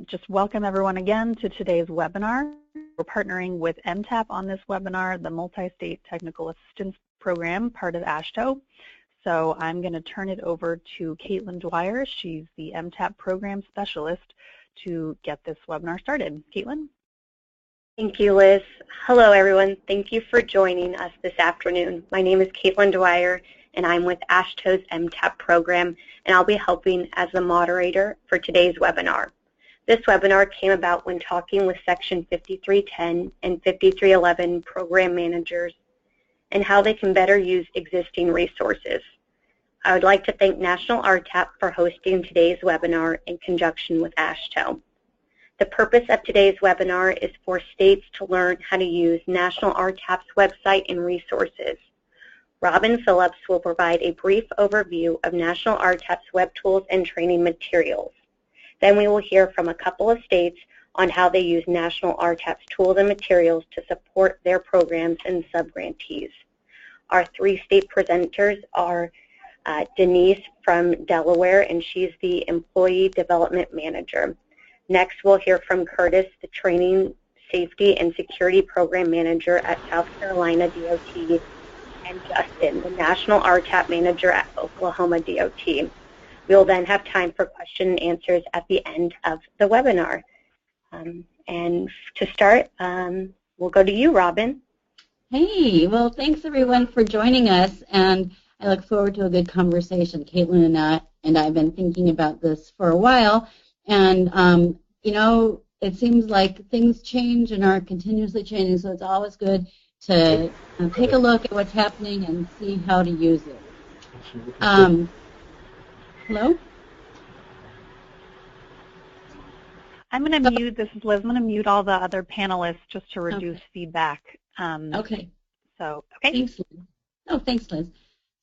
Just welcome everyone again to today's webinar. We're partnering with MTAP on this webinar, the Multi-State Technical Assistance Program, part of AASHTO. So I'm going to turn it over to Caitlin Dwyer. She's the MTAP Program Specialist to get this webinar started. Caitlin? Thank you, Liz. Hello, everyone. Thank you for joining us this afternoon. My name is Caitlin Dwyer, and I'm with AASHTO's MTAP program, and I'll be helping as the moderator for today's webinar. This webinar came about when talking with Section 5310 and 5311 program managers and how they can better use existing resources. I would like to thank National RTAP for hosting today's webinar in conjunction with AASHTO. The purpose of today's webinar is for states to learn how to use National RTAP's website and resources. Robin Phillips will provide a brief overview of National RTAP's web tools and training materials. Then we will hear from a couple of states on how they use National RTAP's tools and materials to support their programs and subgrantees. Our three state presenters are Denise from Delaware, and she's the Employee Development Manager. Next, we'll hear from Curtis, the Training, Safety, and Security Program Manager at South Carolina DOT, and Justin, the National RTAP Manager at Oklahoma DOT. We'll then have time for question and answers at the end of the webinar. And to start, we'll go to you, Robin. Hey, well, thanks everyone for joining us, and I look forward to a good conversation. Caitlin and I have been thinking about this for a while, and you know, it seems like things change and are continuously changing, so it's always good to take a look at what's happening and see how to use it. Hello? I'm going to mute, this is Liz, I'm going to mute all the other panelists just to reduce feedback. Okay. So, okay. Thanks, Liz. Oh, thanks, Liz.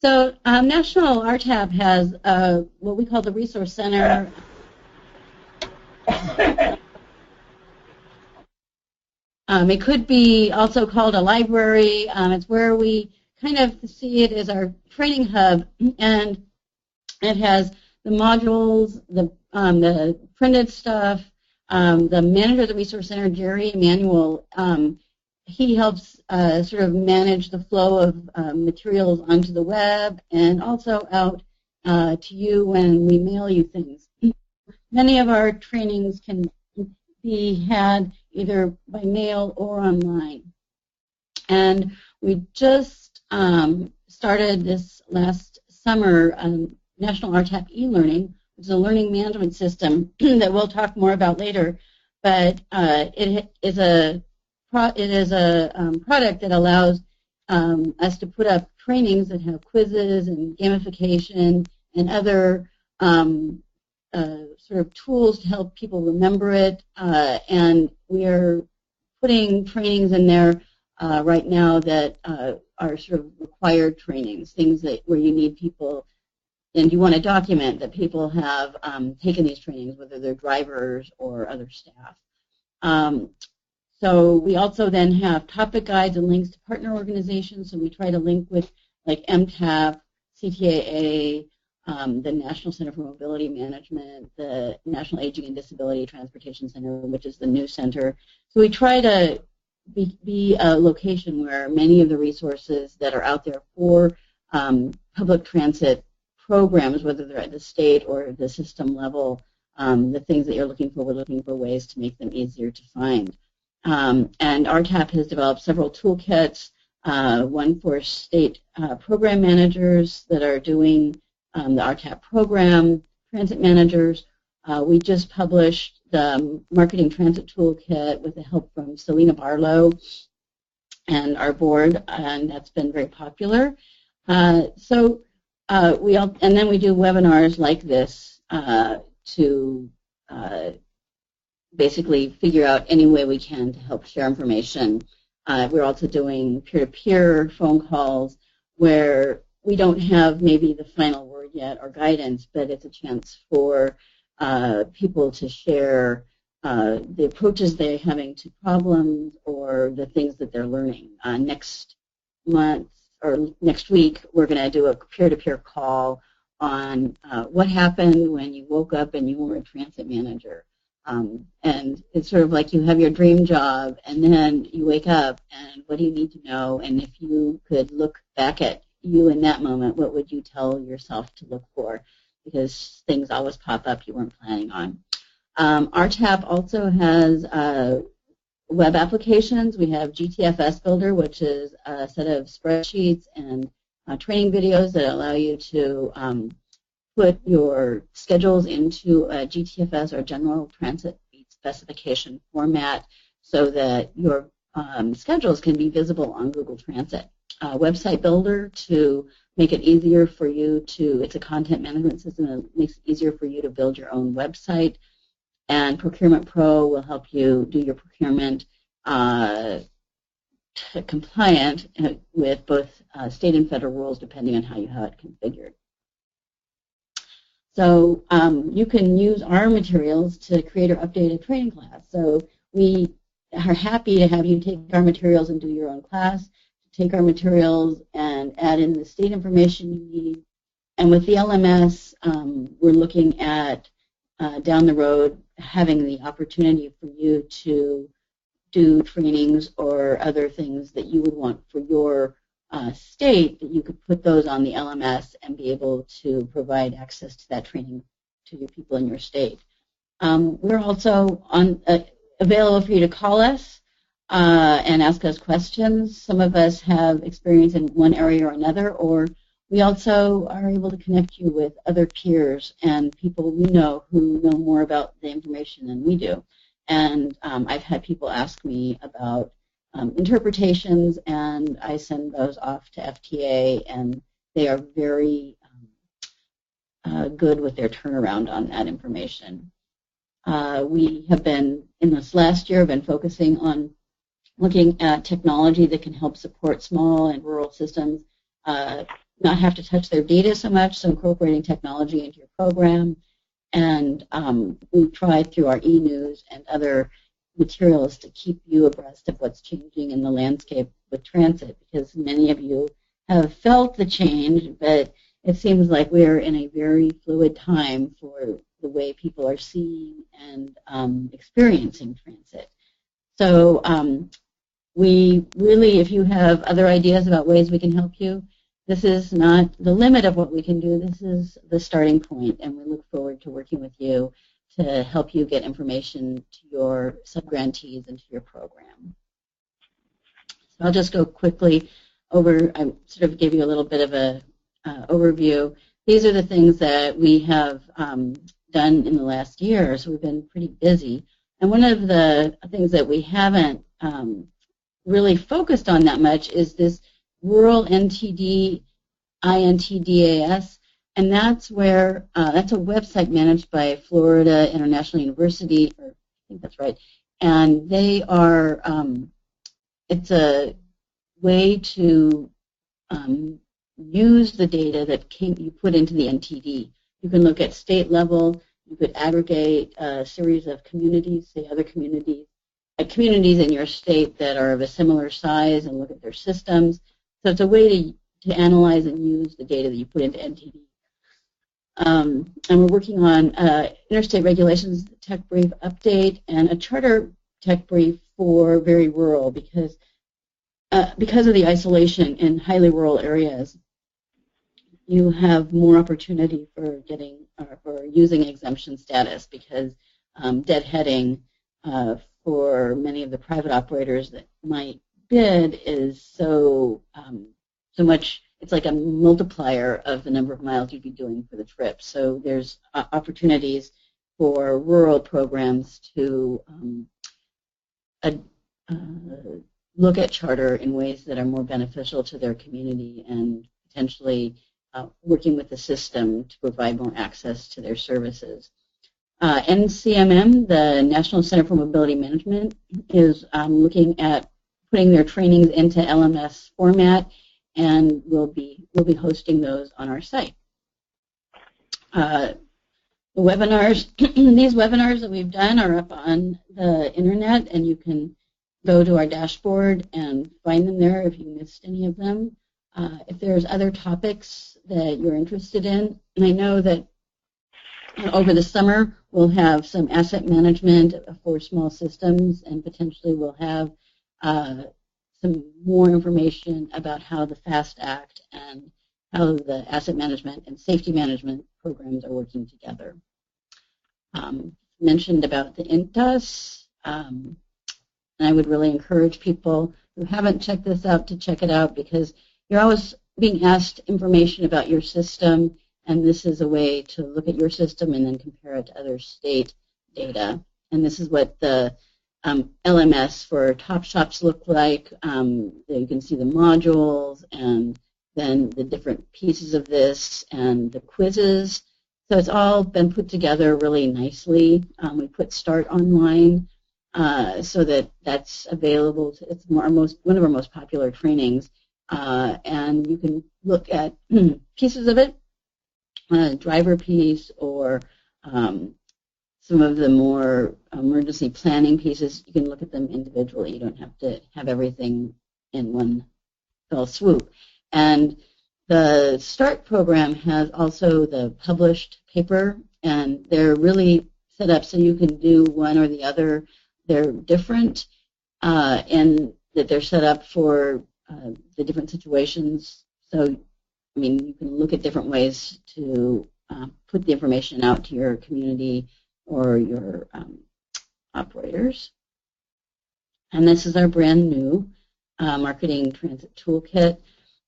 So National RTAP has what we call the Resource Center. It could be also called a library. It's where we kind of see it as our training hub, and it has the modules, the printed stuff. The manager of the Resource Center, Jerry Emanuel, he helps sort of manage the flow of materials onto the web and also out to you when we mail you things. Many of our trainings can be had either by mail or online. And we just started this last summer National RTAP e-learning, which is a learning management system that we'll talk more about later. But it is a product that allows us to put up trainings that have quizzes and gamification and other sort of tools to help people remember it. And we are putting trainings in there right now that are sort of required trainings, things that where you need people and you want to document that people have taken these trainings, whether they're drivers or other staff. So we also then have topic guides and links to partner organizations. So we try to link with like MTAP, CTAA, the National Center for Mobility Management, the National Aging and Disability Transportation Center, which is the new center. So we try to be a location where many of the resources that are out there for public transit programs, whether they're at the state or the system level, the things that you're looking for, we're looking for ways to make them easier to find. And RTAP has developed several toolkits, one for state program managers that are doing the RTAP program, transit managers. We just published the Marketing Transit Toolkit with the help from Selena Barlow and our board, and that's been very popular. And then we do webinars like this to basically figure out any way we can to help share information. We're also doing peer-to-peer phone calls where we don't have maybe the final word yet or guidance, but it's a chance for people to share the approaches they're having to problems or the things that they're learning. Next month or next week, we're going to do a peer-to-peer call on what happened when you woke up and you were a transit manager. And it's sort of like you have your dream job, and then you wake up, and what do you need to know? And if you could look back at you in that moment, what would you tell yourself to look for? Because things always pop up you weren't planning on. RTAP also has web applications. We have GTFS Builder, which is a set of spreadsheets and training videos that allow you to put your schedules into a GTFS or General Transit Specification format so that your schedules can be visible on Google Transit. Website Builder to make it easier for you to, it's a content management system that makes it easier for you to build your own website. And Procurement Pro will help you do your procurement compliant with both state and federal rules depending on how you have it configured. So you can use our materials to create or update a training class. So we are happy to have you take our materials and do your own class, take our materials and add in the state information you need. And with the LMS, we're looking at down the road having the opportunity for you to do trainings or other things that you would want for your state, that you could put those on the LMS and be able to provide access to that training to your people in your state. We're also available for you to call us and ask us questions. Some of us have experience in one area or another, or we also are able to connect you with other peers and people we know who know more about the information than we do. And I've had people ask me about interpretations, and I send those off to FTA, and they are very good with their turnaround on that information. We have been, in this last year, been focusing on looking at technology that can help support small and rural systems, not have to touch their data so much, so incorporating technology into your program. And we've tried through our e-news and other materials to keep you abreast of what's changing in the landscape with transit, because many of you have felt the change, but it seems like we're in a very fluid time for the way people are seeing and experiencing transit. So we really, if you have other ideas about ways we can help you, this is not the limit of what we can do. This is the starting point, and we look forward to working with you to help you get information to your subgrantees and to your program. So I'll just go quickly over, I sort of gave you a little bit of a overview. These are the things that we have done in the last year, so we've been pretty busy. And one of the things that we haven't really focused on that much is this Rural NTD INTDAS, and that's where that's a website managed by Florida International University, or I think that's right, and they are it's a way to use the data that you put into the NTD. You can look at state level. You could aggregate a series of communities, say other communities, communities in your state that are of a similar size, and look at their systems. So it's a way to analyze and use the data that you put into NTD. And we're working on interstate regulations tech brief update and a charter tech brief for very rural, because of the isolation in highly rural areas, you have more opportunity for getting for using exemption status, because deadheading for many of the private operators that might bid is so much, it's like a multiplier of the number of miles you'd be doing for the trip. So there's opportunities for rural programs to look at charter in ways that are more beneficial to their community, and potentially working with the system to provide more access to their services. NCMM, the National Center for Mobility Management, is looking at putting their trainings into LMS format, and we'll be hosting those on our site. The webinars, these webinars that we've done are up on the internet, and you can go to our dashboard and find them there if you missed any of them. If there's other topics that you're interested in, and I know that over the summer we'll have some asset management for small systems, and potentially we'll have some more information about how the FAST Act and how the asset management and safety management programs are working together. Mentioned about the INTAS, and I would really encourage people who haven't checked this out to check it out, because you're always being asked information about your system, and this is a way to look at your system and then compare it to other state data. And this is what the LMS for Top Shops look like. You can see the modules and then the different pieces of this and the quizzes. So it's all been put together really nicely. We put Start online so that that's available. It's one of our most popular trainings, and you can look at pieces of it, driver piece, or some of the more emergency planning pieces. You can look at them individually. You don't have to have everything in one fell swoop. And the START program has also the published paper, and they're really set up so you can do one or the other. They're different in that they're set up for the different situations. So, I mean, you can look at different ways to put the information out to your community or your operators. And this is our brand new Marketing Transit Toolkit.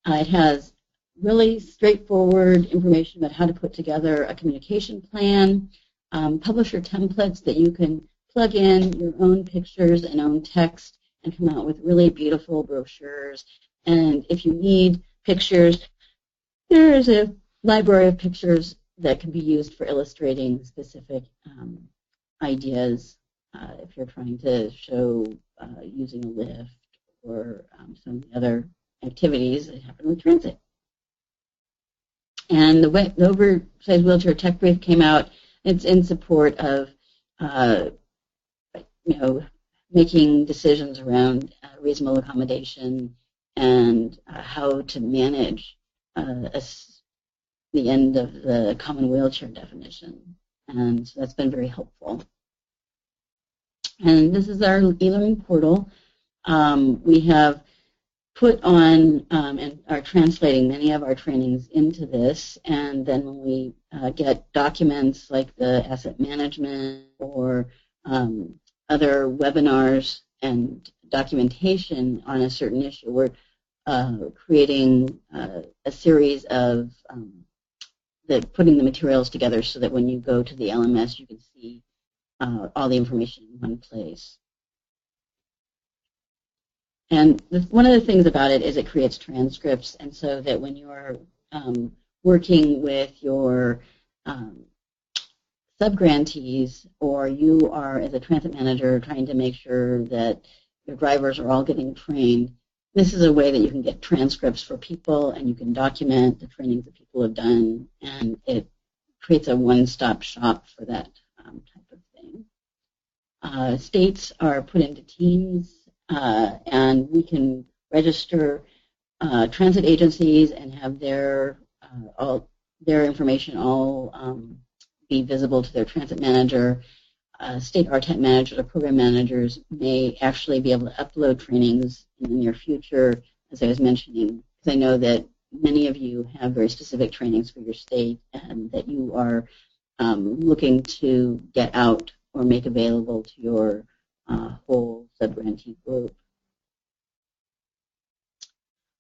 It has really straightforward information about how to put together a communication plan, publisher templates that you can plug in your own pictures and own text and come out with really beautiful brochures. And if you need pictures, there is a library of pictures that can be used for illustrating specific ideas if you're trying to show using a lift or some of the other activities that happen with transit. And the oversized wheelchair tech brief came out. It's in support of making decisions around reasonable accommodation and how to manage the end of the common wheelchair definition. And so that's been very helpful. And this is our e-learning portal. We have put on and are translating many of our trainings into this, and then when we get documents like the asset management or other webinars and documentation on a certain issue, we're creating a series of putting the materials together so that when you go to the LMS you can see all the information in one place. And one of the things about it is it creates transcripts, and so that when you're working with your subgrantees, or you are as a transit manager trying to make sure that your drivers are all getting trained, this is a way that you can get transcripts for people, and you can document the trainings that people have done, and it creates a one-stop shop for that type of thing. States are put into teams, and we can register transit agencies and have their information all be visible to their transit manager. State RTAP managers or program managers may actually be able to upload trainings in the near future, as I was mentioning, because I know that many of you have very specific trainings for your state and that you are looking to get out or make available to your whole subgrantee group.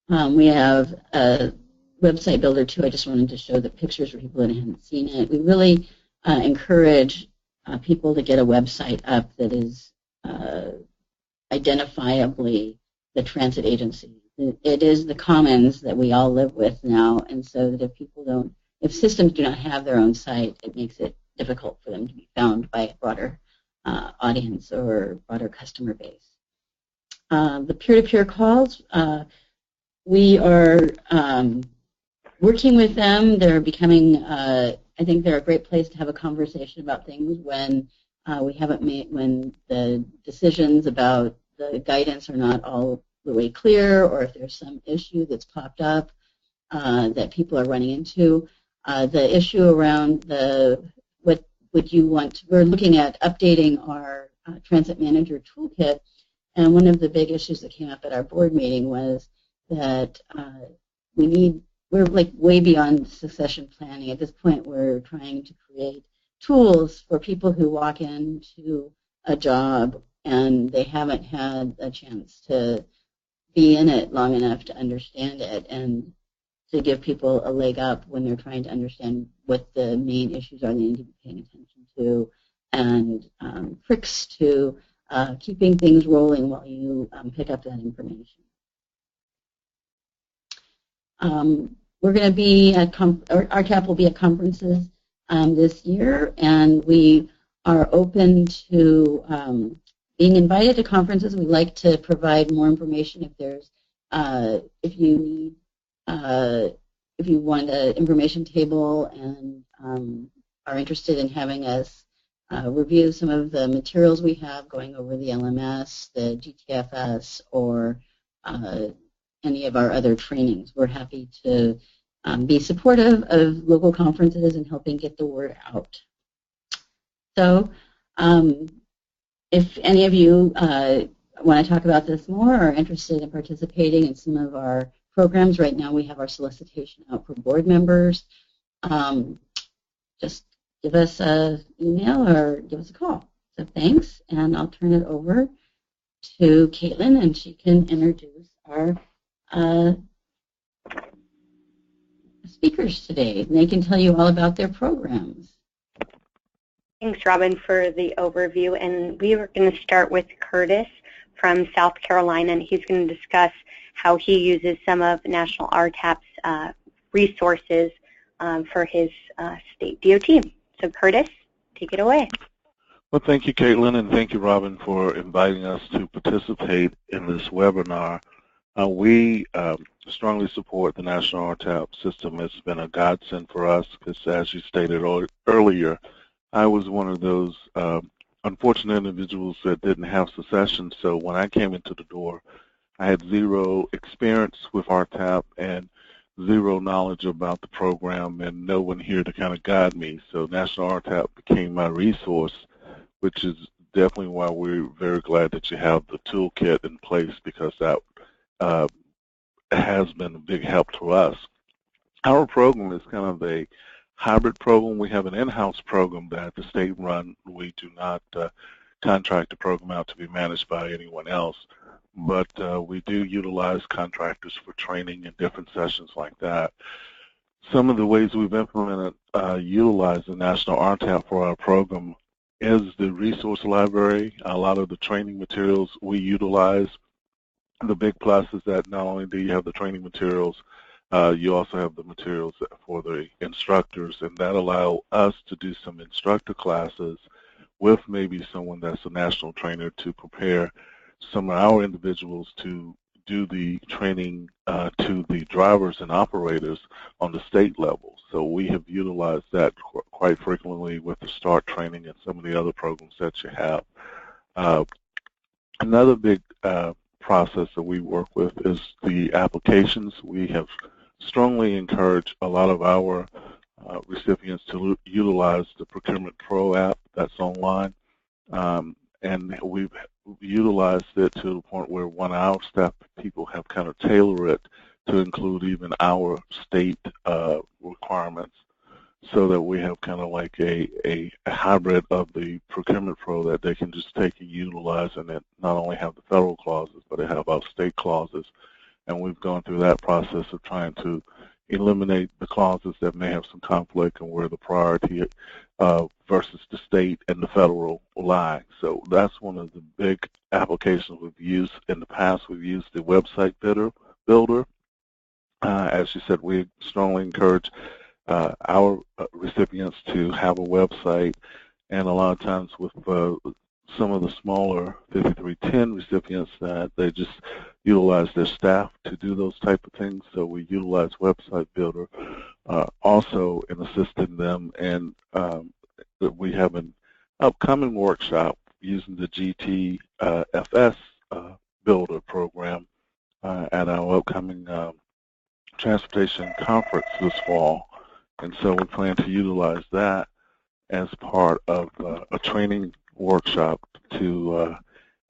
We have a website builder too. I just wanted to show the pictures for people that haven't seen it. We really encourage people to get a website up that is identifiably the transit agency. It is the commons that we all live with now, and so that if systems do not have their own site, it makes it difficult for them to be found by a broader audience or broader customer base. The peer-to-peer calls, we are working with them. They're becoming, I think they're a great place to have a conversation about things when when the decisions about the guidance are not all the way clear, or if there's some issue that's popped up that people are running into. The issue around what we're looking at updating our Transit Manager Toolkit, and one of the big issues that came up at our board meeting was that we're like way beyond succession planning. At this point, we're trying to create tools for people who walk into a job and they haven't had a chance to be in it long enough to understand it, and to give people a leg up when they're trying to understand what the main issues are they need to be paying attention to, and tricks to keeping things rolling while you pick up that information. We're going to be at RTAP will be at conferences this year, and we are open to being invited to conferences. We like to provide more information if there's if you want an information table and are interested in having us review some of the materials we have, going over the LMS, the GTFS, or any of our other trainings. We're happy to be supportive of local conferences and helping get the word out. So if any of you want to talk about this more or are interested in participating in some of our programs, right now we have our solicitation out for board members. Just give us an email or give us a call. So thanks, and I'll turn it over to Caitlin, and she can introduce our speakers today, and they can tell you all about their programs. Thanks, Robin, for the overview. And we are going to start with Curtis from South Carolina, and he's going to discuss how he uses some of National RTAP's resources for his state DOT. So Curtis, take it away. Well, thank you, Caitlin, and thank you, Robin, for inviting us to participate in this webinar. We strongly support the National RTAP system. It's been a godsend for us because, as you stated earlier, I was one of those unfortunate individuals that didn't have succession. So when I came into the door, I had zero experience with RTAP and zero knowledge about the program, and no one here to kind of guide me. So National RTAP became my resource, which is definitely why we're very glad that you have the toolkit in place, because that has been a big help to us. Our program is kind of a hybrid program. We have an in-house program that the state run. We do not contract the program out to be managed by anyone else, but we do utilize contractors for training and different sessions like that. Some of the ways we've implemented, utilize the National RTAP for our program is the resource library. A lot of the training materials we utilize. The big plus is that not only do you have the training materials, you also have the materials for the instructors, and that allow us to do some instructor classes with maybe someone that's a national trainer to prepare some of our individuals to do the training to the drivers and operators on the state level. So we have utilized that quite frequently with the START training and some of the other programs that you have. Another big process that we work with is the applications. We have strongly encouraged a lot of our recipients to utilize the Procurement Pro app that's online, and we've utilized it to the point where one of our staff people have kind of tailored it to include even our state requirements, so that we have kind of like a hybrid of the Procurement Pro that they can just take and utilize, and it not only have the federal clauses, but it have our state clauses. And we've gone through that process of trying to eliminate the clauses that may have some conflict and where the priority versus the state and the federal lie. So that's one of the big applications we've used in the past. We've used the website builder. As you said, we strongly encourage our recipients to have a website, and a lot of times with some of the smaller 5310 recipients that they just utilize their staff to do those type of things. So we utilize Website Builder also in assisting them, and we have an upcoming workshop using the GTFS Builder program at our upcoming Transportation Conference this fall. And so we plan to utilize that. as part of a training workshop to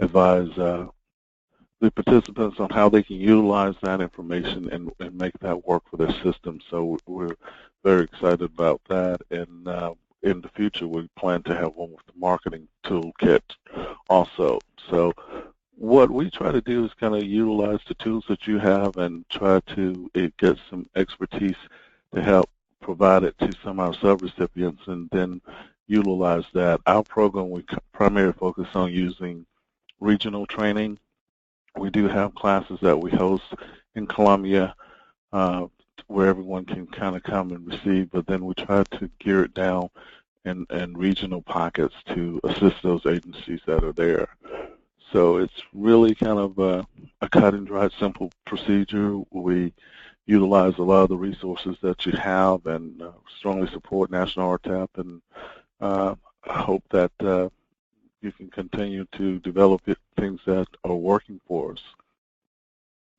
advise the participants on how they can utilize that information and make that work for their system. So we're very excited about that, and in the future we plan to have one with the marketing toolkit also. So what we try to do is kind of utilize the tools that you have and try to get some expertise to help provide it to some of our sub-recipients and then utilize that. Our program, we primarily focus on using regional training. We do have classes that we host in Columbia where everyone can kind of come and receive, but then we try to gear it down in regional pockets to assist those agencies that are there. So it's really kind of a cut and dried, simple procedure. We utilize a lot of the resources that you have and strongly support National RTAP, and I hope that you can continue to develop things that are working for us.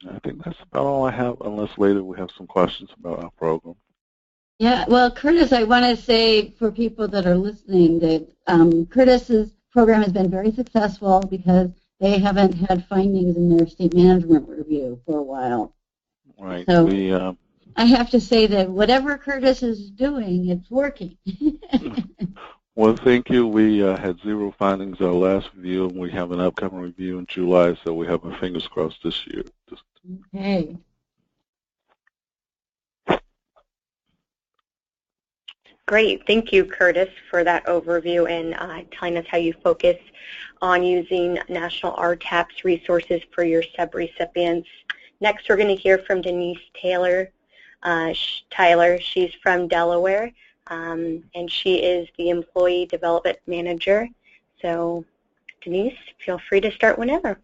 I think that's about all I have, unless later we have some questions about our program. Yeah, well, Curtis, I want to say for people that are listening that Curtis's program has been very successful because they haven't had findings in their state management review for a while. Right. So I have to say that whatever Curtis is doing, it's working. Well, thank you. We had 0 findings our last review, and we have an upcoming review in July, so we have our fingers crossed this year. Okay. Great. Thank you, Curtis, for that overview and telling us how you focus on using National RTAP's resources for your sub-recipients. Next, we're going to hear from Denise Tyler. She's from Delaware, and she is the Employee Development Manager. So, Denise, feel free to start whenever.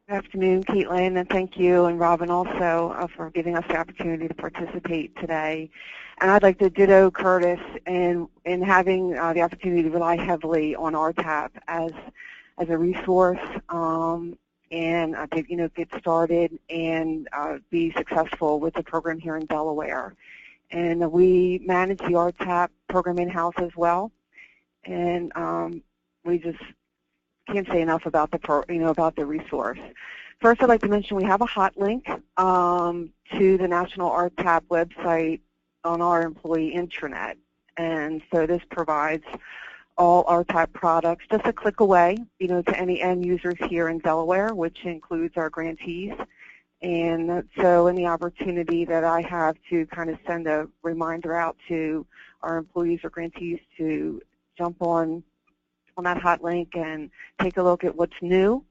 Good afternoon, Caitlin, and thank you, and Robin also, for giving us the opportunity to participate today. And I'd like to ditto Curtis in having the opportunity to rely heavily on RTAP as a resource and to get started and be successful with the program here in Delaware. And we manage the RTAP program in-house as well, and we just can't say enough about the resource. First, I'd like to mention we have a hot link to the National RTAP website on our employee intranet, and so this provides all RTAP products just a click away, to any end users here in Delaware, which includes our grantees. And so any opportunity that I have to kind of send a reminder out to our employees or grantees to jump on that hot link and take a look at what's new,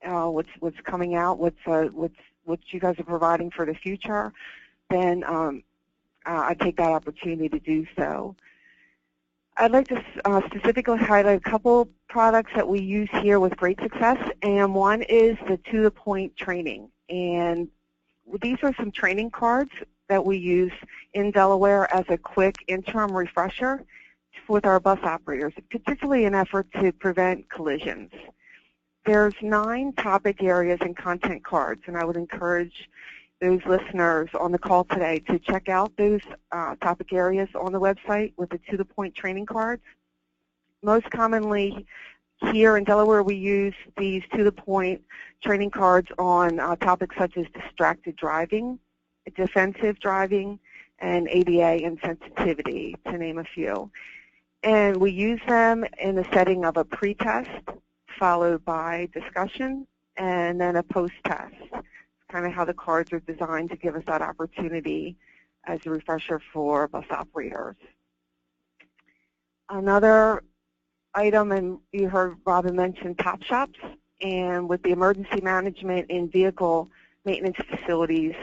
what's coming out, what you guys are providing for the future, then I take that opportunity to do so. I'd like to specifically highlight a couple products that we use here with great success, and one is the to-the-point training. And these are some training cards that we use in Delaware as a quick interim refresher with our bus operators, particularly in an effort to prevent collisions. There's 9 topic areas and content cards, and I would encourage those listeners on the call today to check out those topic areas on the website with the to-the-point training cards. Most commonly here in Delaware, we use these to-the-point training cards on topics such as distracted driving, defensive driving, and ADA and sensitivity, to name a few. And we use them in the setting of a pre-test, followed by discussion, and then a post-test. Kind of how the cards are designed to give us that opportunity as a refresher for bus operators. Another item, and you heard Robin mention Top Shops, and with the Emergency Management in Vehicle Maintenance Facilities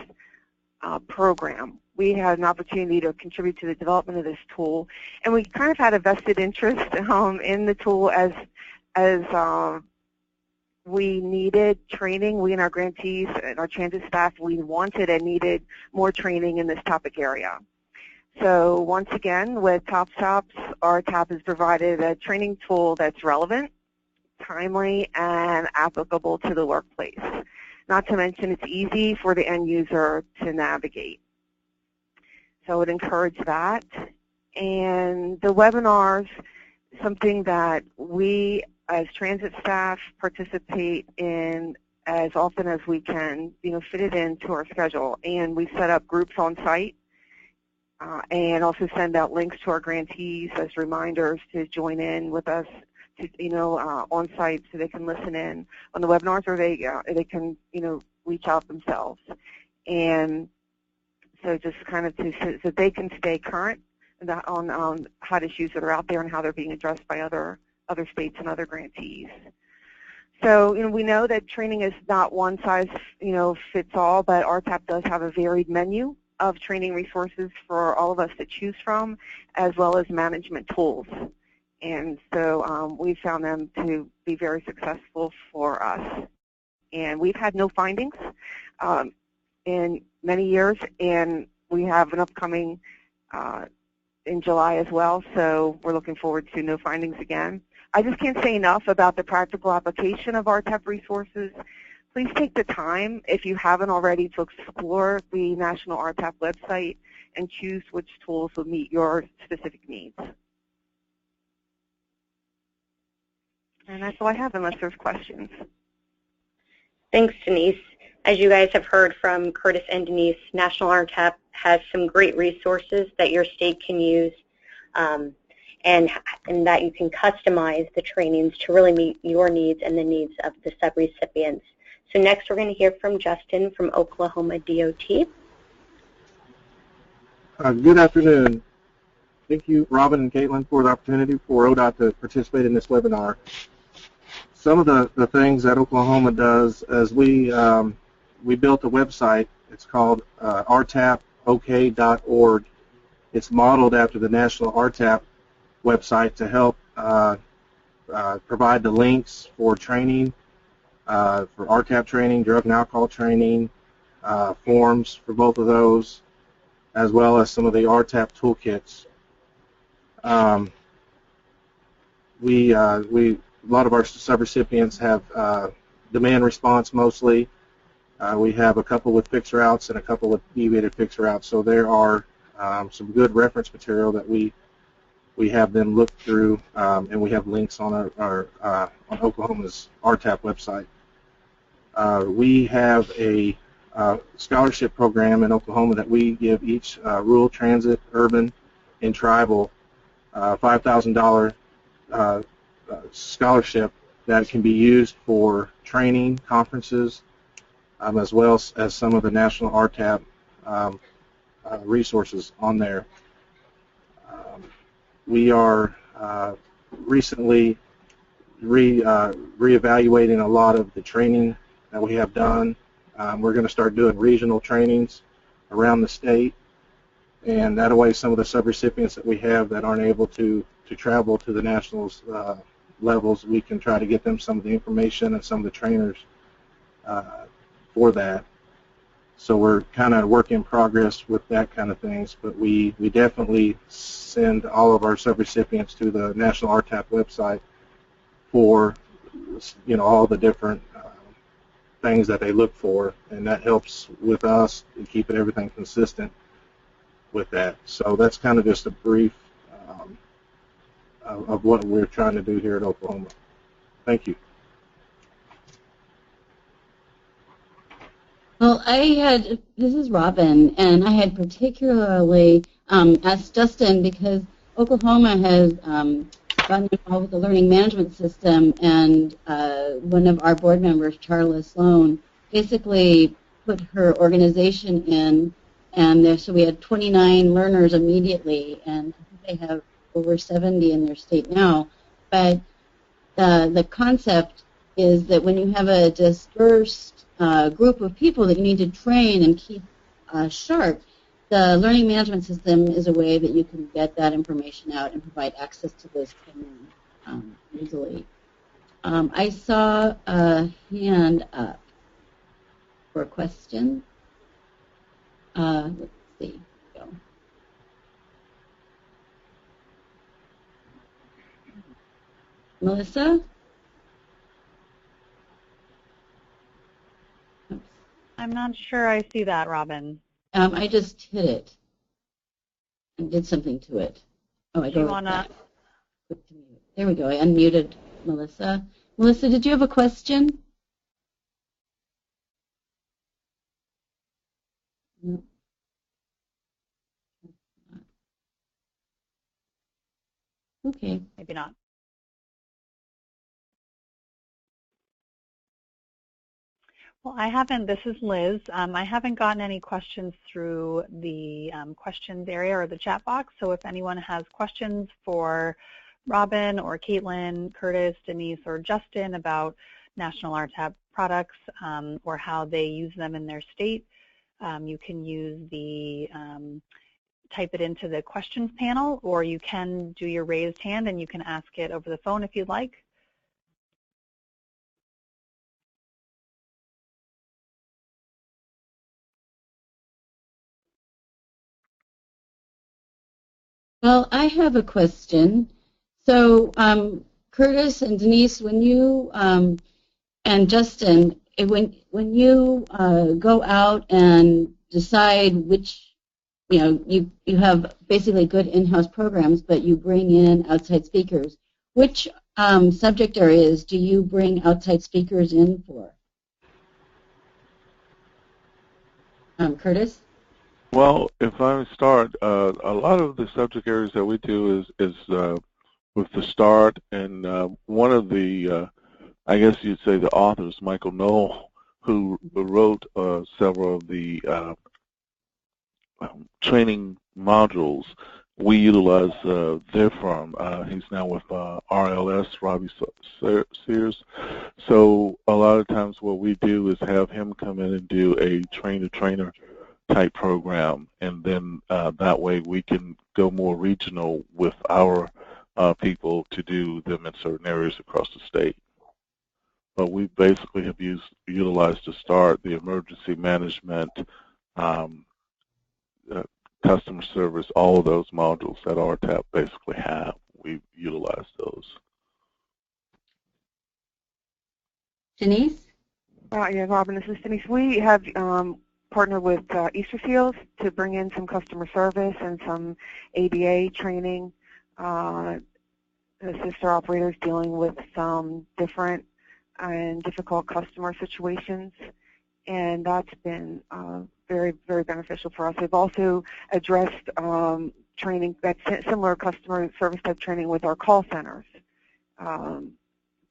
program, we had an opportunity to contribute to the development of this tool, and we kind of had a vested interest in the tool as we needed training. We and our grantees and our transit staff, we wanted and needed more training in this topic area. So once again, with Top Shops, RTAP has provided a training tool that's relevant, timely, and applicable to the workplace. Not to mention it's easy for the end user to navigate. So I would encourage that. And the webinars something that we as transit staff participate in as often as we can, fit it into our schedule. And we set up groups on site and also send out links to our grantees as reminders to join in with us on site so they can listen in on the webinars, or they can, reach out themselves. And so just kind of so they can stay current on hot issues that are out there and how they're being addressed by other states and other grantees. So, we know that training is not one size, fits all, but RTAP does have a varied menu of training resources for all of us to choose from, as well as management tools. And so we found them to be very successful for us. And we've had no findings in many years, and we have an upcoming in July as well, so we're looking forward to no findings again. I just can't say enough about the practical application of RTAP resources. Please take the time, if you haven't already, to explore the National RTAP website and choose which tools will meet your specific needs. And that's all I have, unless there's questions. Thanks, Denise. As you guys have heard from Curtis and Denise, National RTAP has some great resources that your state can use, and that you can customize the trainings to really meet your needs and the needs of the subrecipients. So next we're going to hear from Justin from Oklahoma DOT. Good afternoon. Thank you, Robin and Caitlin, for the opportunity for ODOT to participate in this webinar. Some of the things that Oklahoma does is we built a website. It's called rtapok.org. It's modeled after the National RTAP website to help provide the links for training, for RTAP training, drug and alcohol training, forms for both of those, as well as some of the RTAP toolkits. A lot of our subrecipients have demand response mostly. We have a couple with fixed routes and a couple with deviated fixed routes, so there are some good reference material that we have them look through, and we have links on on Oklahoma's RTAP website. We have a scholarship program in Oklahoma that we give each rural, transit, urban, and tribal $5,000 scholarship that can be used for training, conferences, as well as some of the National RTAP resources on there. We are recently reevaluating a lot of the training that we have done. We're going to start doing regional trainings around the state, and that way some of the subrecipients that we have that aren't able to travel to the nationals levels, we can try to get them some of the information and some of the trainers for that. So we're kind of work in progress with that kind of things, but we definitely send all of our subrecipients to the National RTAP website for all the different things that they look for, and that helps with us in keeping everything consistent with that. So that's kind of just a brief of what we're trying to do here at Oklahoma. Thank you. Well, this is Robin, and I had particularly asked Justin because Oklahoma has gotten involved with the learning management system, and one of our board members, Charla Sloan, basically put her organization in, and so we had 29 learners immediately, and they have over 70 in their state now. But the concept is that when you have a dispersed group of people that you need to train and keep sharp, the learning management system is a way that you can get that information out and provide access to those training easily. I saw a hand up for a question. Let's see. Go. Melissa? I'm not sure I see that, Robin. I just hit it and did something to it. Oh, I Do you want to? There we go. I unmuted Melissa. Melissa, did you have a question? No. Okay. Maybe not. Well, I haven't, this is Liz. I haven't gotten any questions through the questions area or the chat box. So if anyone has questions for Robin or Caitlin, Curtis, Denise, or Justin about National RTAP products or how they use them in their state, you can use the type it into the questions panel, or you can do your raised hand and you can ask it over the phone if you'd like. Well, I have a question. So, Curtis and Denise, when you and Justin, when you go out and decide which, you have basically good in-house programs, but you bring in outside speakers, which subject areas do you bring outside speakers in for? Curtis? Well, if I start, a lot of the subject areas that we do is with the start, and one of the, I guess you'd say the authors, Michael Knoll, who wrote several of the training modules, we utilize their firm. He's now with RLS, Robbie Sears. So a lot of times what we do is have him come in and do a train-to-trainer type program, and then that way we can go more regional with our people to do them in certain areas across the state. But we basically have utilized to start the emergency management, customer service, all of those modules that RTAP basically have. We've utilized those. Denise? Yeah, Robin, this is Denise. We have partnered with Easterfields to bring in some customer service and some ABA training, assist our operators dealing with some different and difficult customer situations, and that's been very, very beneficial for us. We've also addressed training, that's similar customer service type training with our call centers,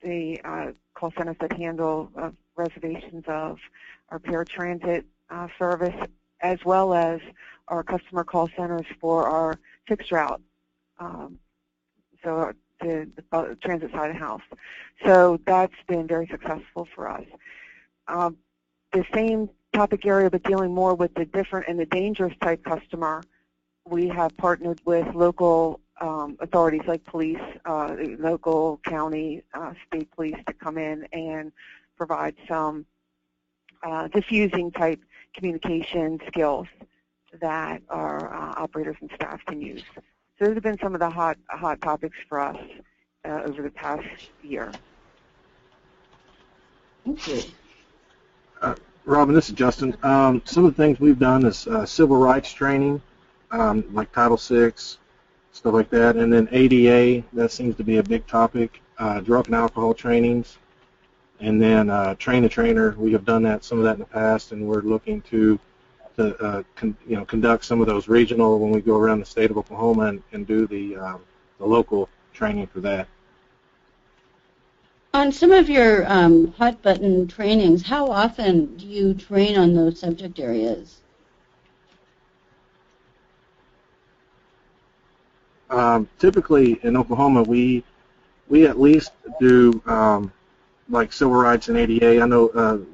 the call centers that handle reservations of our paratransit service, as well as our customer call centers for our fixed route, so the transit side of the house. So that's been very successful for us. The same topic area, but dealing more with the different and the dangerous type customer, we have partnered with local authorities like police, local, county, state police to come in and provide some diffusing type communication skills that our operators and staff can use. So those have been some of the hot topics for us over the past year. Thank you. Robin, this is Justin. Some of the things we've done is civil rights training, like Title VI, stuff like that, and then ADA, that seems to be a big topic, drug and alcohol trainings, and then train-the-trainer. We have done some of that in the past, and we're looking to conduct some of those regional when we go around the state of Oklahoma and do the local training for that. On some of your hot button trainings, how often do you train on those subject areas? Typically in Oklahoma, we at least do like civil rights and ADA. I know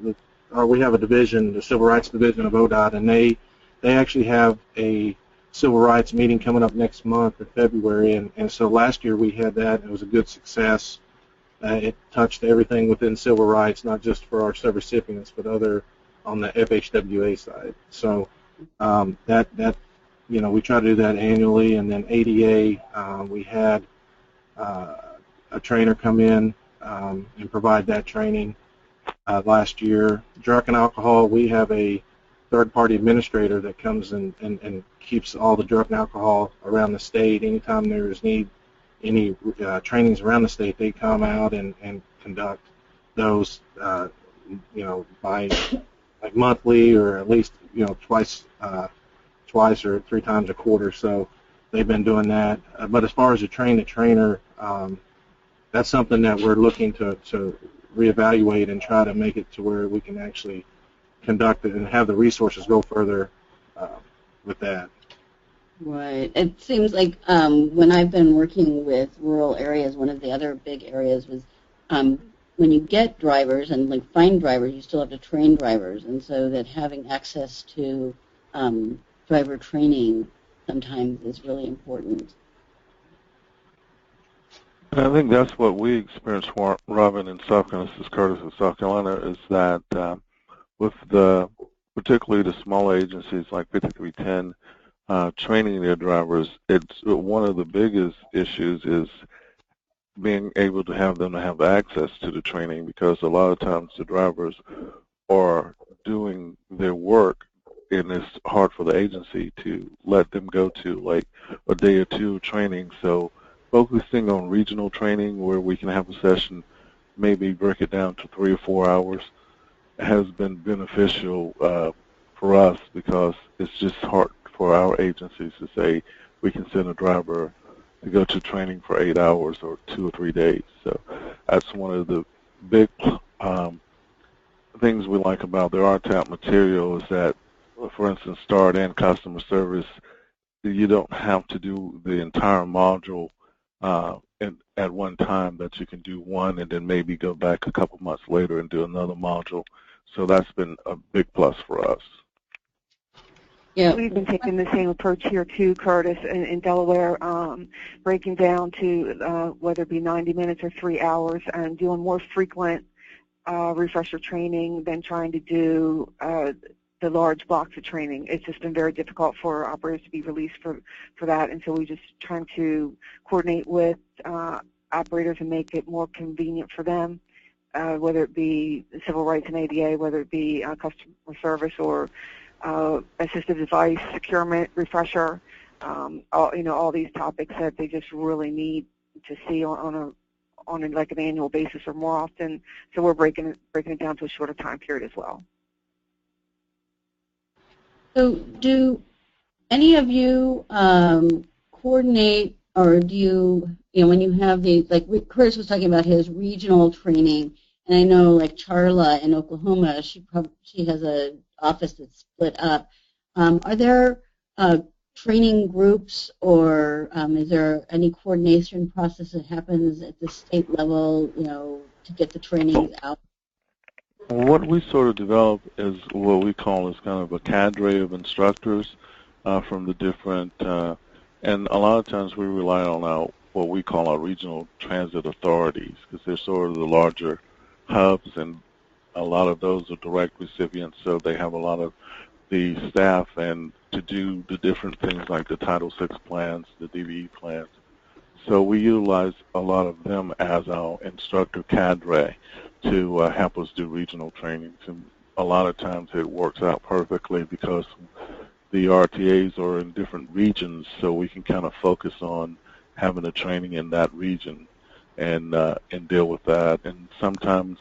we have a division, the Civil Rights Division of ODOT, and they actually have a civil rights meeting coming up next month in February, and so last year we had that. It was a good success. It touched everything within civil rights, not just for our subrecipients, but other on the FHWA side. So we try to do that annually. And then ADA, we had a trainer come in and provide that training last year. Drug and alcohol, we have a third-party administrator that comes and keeps all the drug and alcohol around the state. Anytime there is need any trainings around the state, they come out and conduct those, by like monthly or at least twice or 3 times a quarter. So they've been doing that. But as far as a train-the-trainer, that's something that we're looking to reevaluate and try to make it to where we can actually conduct it and have the resources go further with that. Right. It seems like when I've been working with rural areas, one of the other big areas was when you get drivers and like find drivers, you still have to train drivers, and so that having access to driver training sometimes is really important. And I think that's what we experienced, Robin, in South Carolina, this is Curtis in South Carolina, is that with particularly the small agencies like 5310 training their drivers, it's one of the biggest issues is being able to have them to have access to the training, because a lot of times the drivers are doing their work and it's hard for the agency to let them go to like a day or two of training. So focusing on regional training where we can have a session, maybe break it down to 3 or 4 hours, has been beneficial for us, because it's just hard for our agencies to say we can send a driver to go to training for 8 hours or 2 or 3 days. So that's one of the big things we like about the RTAP material is that, for instance, start and customer service, you don't have to do the entire module at one time, that you can do one and then maybe go back a couple months later and do another module. So that's been a big plus for us. Yeah. We've been taking the same approach here too, Curtis, in Delaware, breaking down to whether it be 90 minutes or 3 hours, and doing more frequent refresher training than trying to do the large blocks of training. It's just been very difficult for operators to be released for that, and so we're just trying to coordinate with operators and make it more convenient for them, whether it be civil rights and ADA, whether it be customer service or assistive device, securement, refresher, all these topics that they just really need to see on like an annual basis or more often. So we're breaking it down to a shorter time period as well. So do any of you coordinate, or do you, when you have these, like Curtis was talking about his regional training, and I know like Charla in Oklahoma, she has a office that's split up. Are there training groups, or is there any coordination process that happens at the state level, to get the trainings out? What we sort of develop is what we call is kind of a cadre of instructors from the different, and a lot of times we rely on what we call our regional transit authorities, because they're sort of the larger hubs, and a lot of those are direct recipients, so they have a lot of the staff and to do the different things like the Title VI plans, the DVE plans. So we utilize a lot of them as our instructor cadre to help us do regional trainings. And a lot of times it works out perfectly because the RTAs are in different regions, so we can kind of focus on having a training in that region and deal with that. And sometimes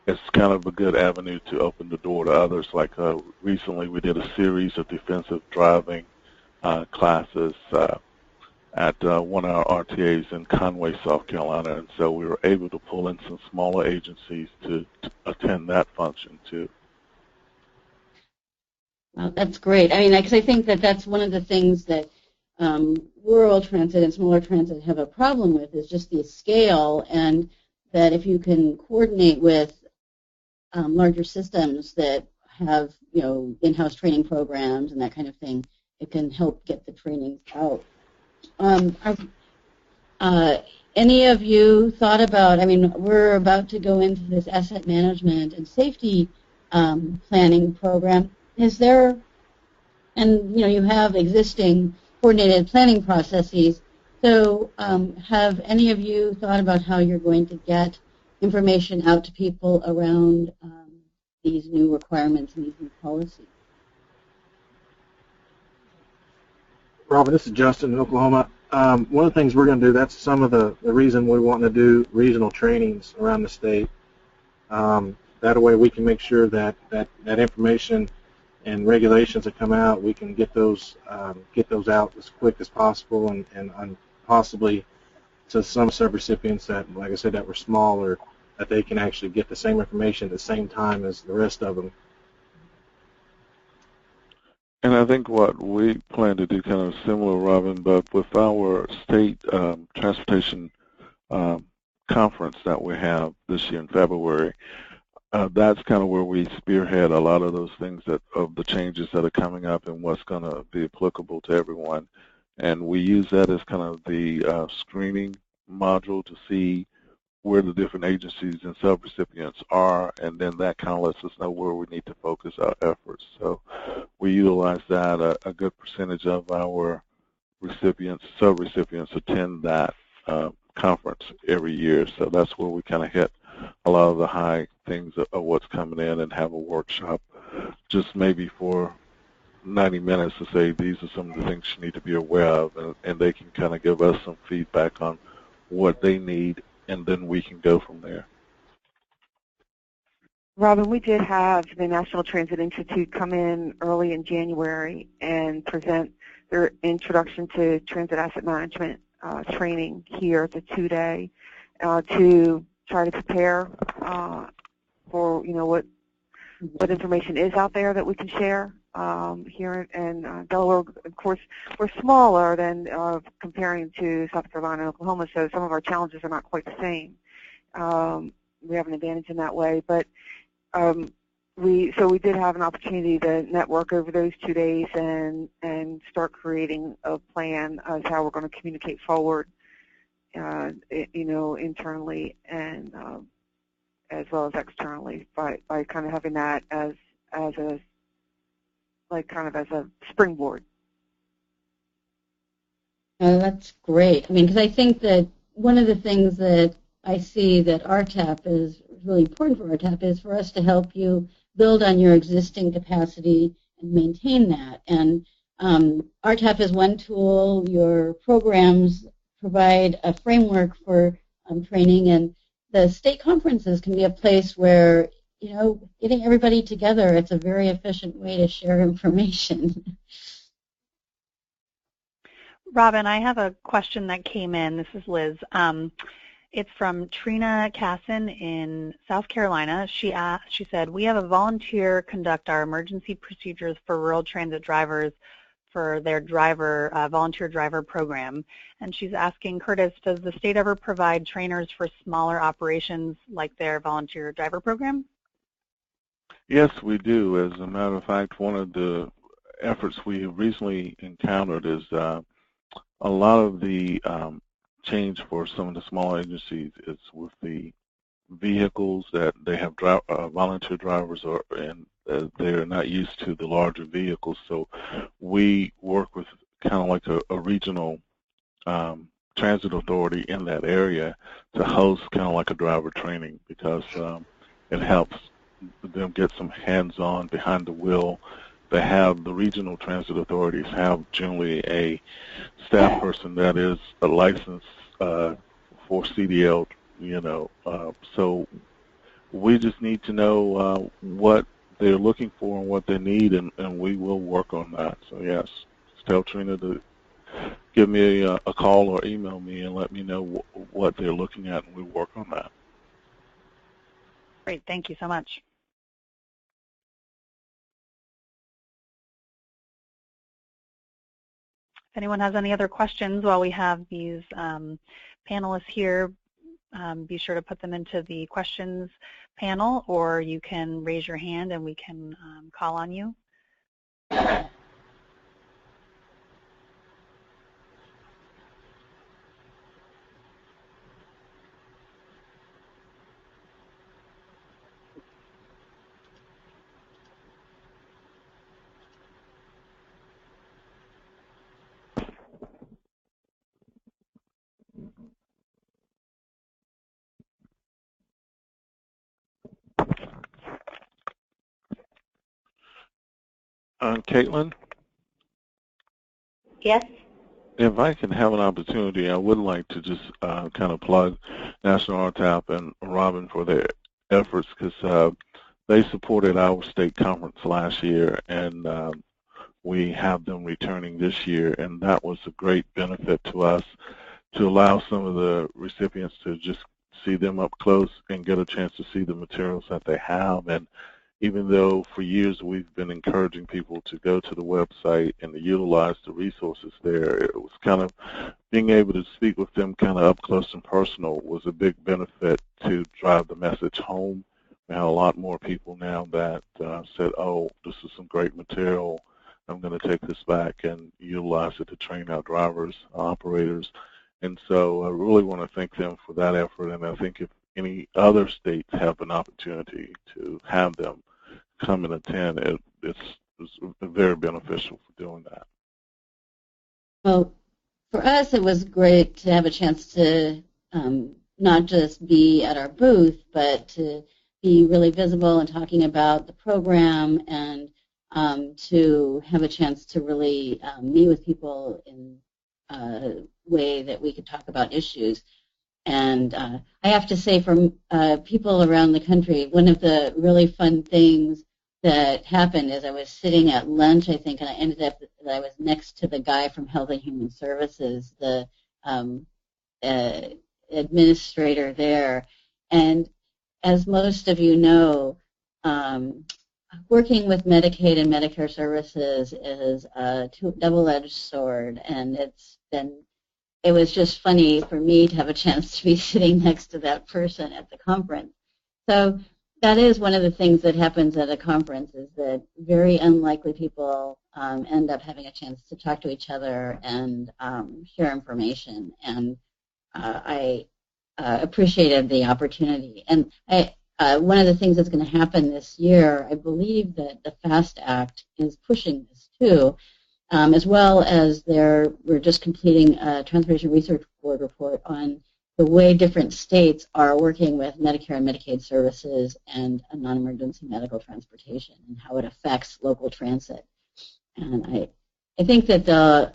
it's kind of a good avenue to open the door to others. Like recently we did a series of defensive driving classes at one of our RTAs in Conway, South Carolina, and so we were able to pull in some smaller agencies to attend that function too. Well, that's great. I mean, because I think that that's one of the things that rural transit and smaller transit have a problem with, is just the scale, and that if you can coordinate with larger systems that have, in-house training programs and that kind of thing, it can help get the trainings out. Any of you thought about, we're about to go into this asset management and safety planning program. Is there, and you have existing coordinated planning processes, so have any of you thought about how you're going to get information out to people around these new requirements and these new policies? Robert, this is Justin in Oklahoma. One of the things we're going to do, that's some of the reason we want to do regional trainings around the state. That way we can make sure that information and regulations that come out, we can get those out as quick as possible, and possibly to some subrecipients that, like I said, that were smaller, that they can actually get the same information at the same time as the rest of them. And I think what we plan to do kind of similar, Robin, but with our state transportation conference that we have this year in February, that's kind of where we spearhead a lot of those things of the changes that are coming up and what's going to be applicable to everyone. And we use that as kind of the screening module to see where the different agencies and subrecipients are, and then that kind of lets us know where we need to focus our efforts. So we utilize that. A good percentage of our subrecipients attend that conference every year, so that's where we kind of hit a lot of the high things of what's coming in and have a workshop just maybe for 90 minutes to say these are some of the things you need to be aware of, and they can kind of give us some feedback on what they need, and then we can go from there. Robin, we did have the National Transit Institute come in early in January and present their introduction to transit asset management training here at the 2-day to try to prepare for what information is out there that we can share here in Delaware. Of course, we're smaller than comparing to South Carolina and Oklahoma, so some of our challenges are not quite the same. We have an advantage in that way, but we did have an opportunity to network over those 2 days and start creating a plan as how we're going to communicate forward, internally and as well as externally by kind of having that as a springboard. That's great. I mean, because I think that one of the things that I see that RTAP is really important for RTAP is for us to help you build on your existing capacity and maintain that. And RTAP is one tool. Your programs provide a framework for training, and the state conferences can be a place where, getting everybody together, it's a very efficient way to share information. Robin, I have a question that came in. This is Liz. It's from Trina Casson in South Carolina. She said, we have a volunteer conduct our emergency procedures for rural transit drivers for their volunteer driver program. And she's asking, Curtis, does the state ever provide trainers for smaller operations like their volunteer driver program? Yes, we do. As a matter of fact, one of the efforts we have recently encountered is a lot of the change for some of the smaller agencies is with the vehicles that they have volunteer drivers and they're not used to the larger vehicles. So we work with kind of like a regional transit authority in that area to host kind of like a driver training, because it helps them get some hands-on behind the wheel. The regional transit authorities have generally a staff person that is a licensed for CDL, so we just need to know what they're looking for and what they need, and we will work on that. So yes, just tell Trina to give me a call or email me and let me know what they're looking at, and we work on that. Great, thank you so much. If anyone has any other questions while we have these panelists here, be sure to put them into the questions panel, or you can raise your hand and we can call on you. Caitlin? Yes? If I can have an opportunity, I would like to just kind of plug National RTAP and Robin for their efforts, because they supported our state conference last year, and we have them returning this year, and that was a great benefit to us to allow some of the recipients to just see them up close and get a chance to see the materials that they have. And even though for years we've been encouraging people to go to the website and to utilize the resources there, it was kind of being able to speak with them kind of up close and personal was a big benefit to drive the message home. We have a lot more people now that said, oh, this is some great material. I'm going to take this back and utilize it to train our drivers, operators. And so I really want to thank them for that effort. And I think if any other states have an opportunity to have them come and attend, it's very beneficial for doing that. Well, for us, it was great to have a chance to not just be at our booth, but to be really visible and talking about the program, and to have a chance to really meet with people in a way that we could talk about issues. And I have to say, from people around the country, one of the really fun things that happened is I was sitting at lunch, I think, and I ended up that I was next to the guy from Health and Human Services, the administrator there. And as most of you know, working with Medicaid and Medicare services is a double-edged sword, and it was just funny for me to have a chance to be sitting next to that person at the conference. So that is one of the things that happens at a conference, is that very unlikely people end up having a chance to talk to each other and share information. And I appreciated the opportunity. And one of the things that's going to happen this year, I believe that the FAST Act is pushing this too, as well as we're just completing a Transportation Research Board report on the way different states are working with Medicare and Medicaid services and non-emergency medical transportation and how it affects local transit. And I think that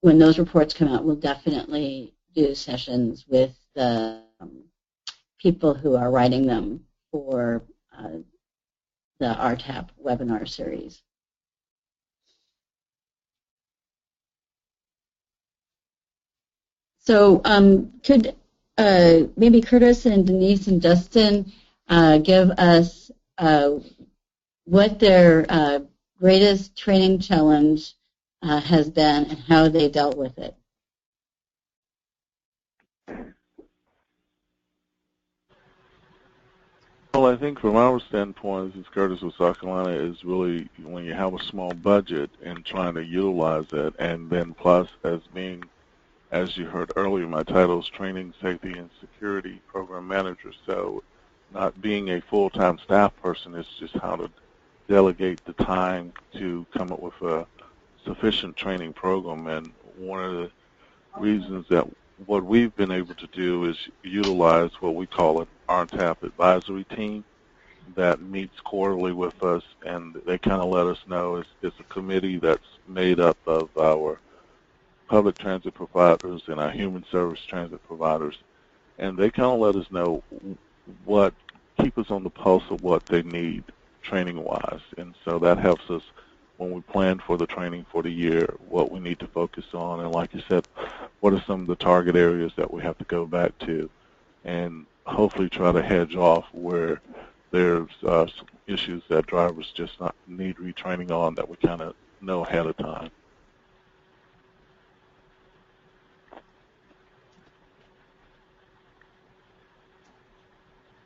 when those reports come out, we'll definitely do sessions with the people who are writing them for the RTAP webinar series. So could maybe Curtis and Denise and Justin give us what their greatest training challenge has been and how they dealt with it? Well, I think from our standpoint, as Curtis was talking about, is really when you have a small budget and trying to utilize it, and then plus as you heard earlier, my title is Training, Safety, and Security Program Manager. So not being a full-time staff person, is just how to delegate the time to come up with a sufficient training program. And one of the reasons that what we've been able to do is utilize what we call an RTAP advisory team that meets quarterly with us, and they kind of let us know it's a committee that's made up of our public transit providers and our human service transit providers, and they kind of let us know keep us on the pulse of what they need training-wise, and so that helps us when we plan for the training for the year, what we need to focus on, and like you said, what are some of the target areas that we have to go back to, and hopefully try to hedge off where there's some issues that drivers just not need retraining on that we kind of know ahead of time.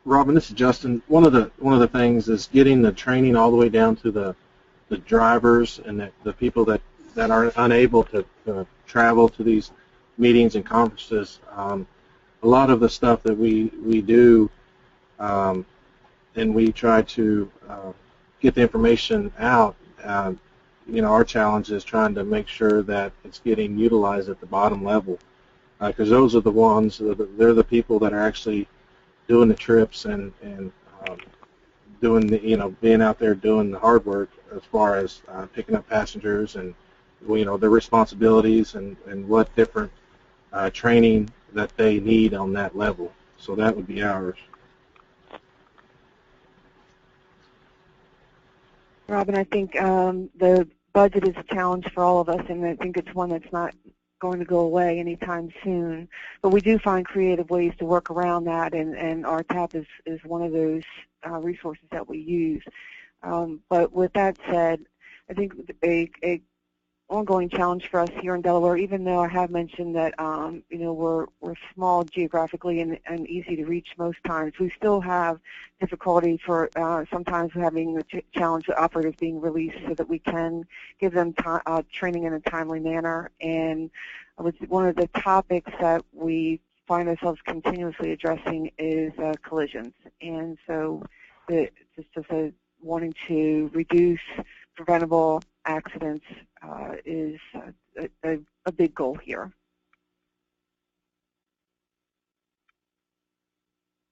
Robin, this is Justin. One of the things is getting the training all the way down to the drivers and the people that are unable to travel to these meetings and conferences. A lot of the stuff that we do, and we try to get the information out. Our challenge is trying to make sure that it's getting utilized at the bottom level, because those are the ones. They're the people that are actually doing the trips and doing the being out there doing the hard work as far as picking up passengers and their responsibilities and what different training that they need on that level. So that would be ours. Robin, I think the budget is a challenge for all of us, and I think it's one that's not going to go away anytime soon. But we do find creative ways to work around that, and RTAP is one of those resources that we use. But with that said, I think a ongoing challenge for us here in Delaware, even though I have mentioned that we're small geographically and easy to reach most times, we still have difficulty for sometimes having the challenge of operators being released so that we can give them training in a timely manner. And one of the topics that we find ourselves continuously addressing is collisions. And so wanting to reduce preventable accidents is a big goal here.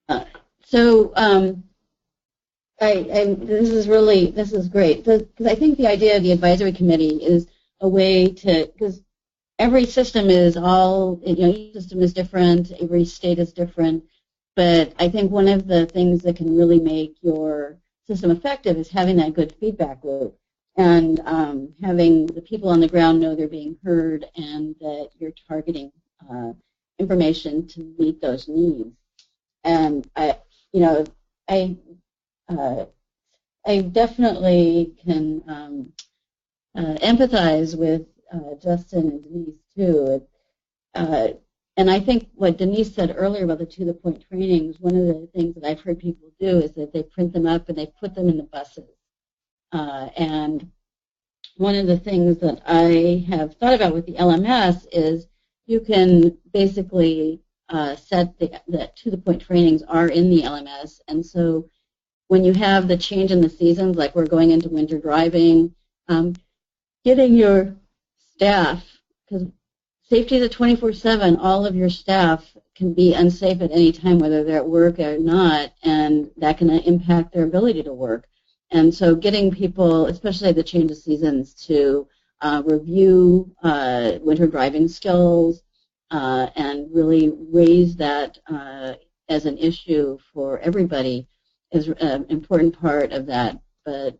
This is great, because I think the idea of the advisory committee is a way to, because every system is each system is different, every state is different, but I think one of the things that can really make your system effective is having that good feedback loop, and having the people on the ground know they're being heard and that you're targeting information to meet those needs. And I definitely can empathize with Justin and Denise too. And I think what Denise said earlier about the to-the-point trainings, one of the things that I've heard people do is that they print them up and they put them in the buses. And one of the things that I have thought about with the LMS is you can basically set the to-the-point trainings are in the LMS. And so when you have the change in the seasons, like we're going into winter driving, getting your staff, because safety is a 24/7, all of your staff can be unsafe at any time, whether they're at work or not, and that can impact their ability to work. And so getting people, especially at the change of seasons, to review winter driving skills and really raise that as an issue for everybody is an important part of that. But,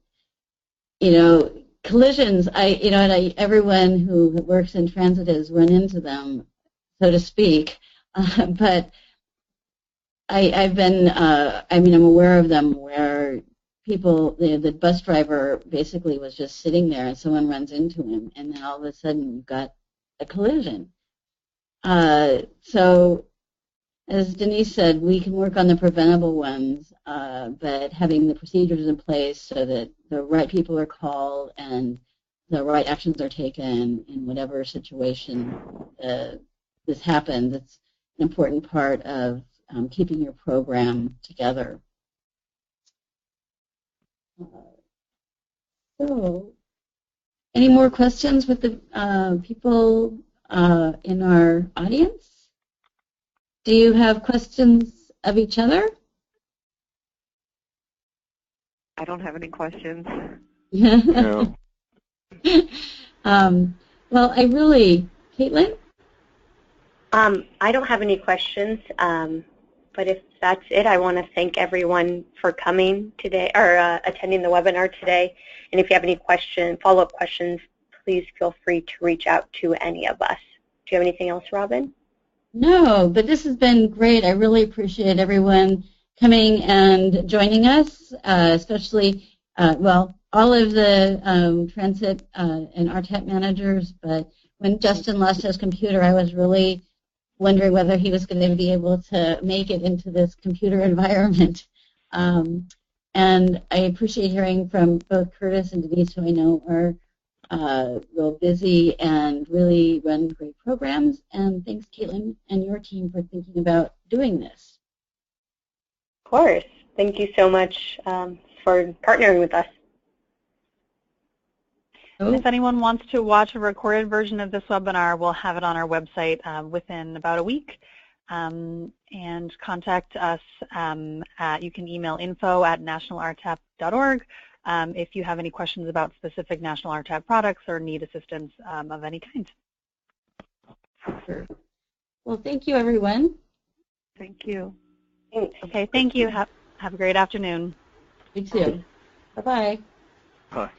collisions, everyone who works in transit has run into them, so to speak. But I'm aware of them where people, the bus driver basically was just sitting there and someone runs into him, and then all of a sudden you've got a collision. So, as Denise said, we can work on the preventable ones, but having the procedures in place so that the right people are called and the right actions are taken in whatever situation this happens, it's an important part of keeping your program together. So, any more questions with the people in our audience? Do you have questions of each other? I don't have any questions. No. Well, Caitlin? I don't have any questions, but if that's it, I want to thank everyone for coming today or attending the webinar today. And if you have any follow-up questions, please feel free to reach out to any of us. Do you have anything else, Robin? No, but this has been great. I really appreciate everyone coming and joining us, especially, all of the transit and RTAP managers. But when Justin lost his computer, I was really wondering whether he was going to be able to make it into this computer environment. And I appreciate hearing from both Curtis and Denise, who I know are real busy and really run great programs. And thanks, Caitlin, and your team for thinking about doing this. Of course. Thank you so much for partnering with us. And if anyone wants to watch a recorded version of this webinar, we'll have it on our website within about a week. And contact us you can email info@nationalrtap.org if you have any questions about specific national RTAP products or need assistance of any kind. Sure. Well, thank you, everyone. Thank you. Okay, thank you. Have a great afternoon. You too. Bye-bye. Bye.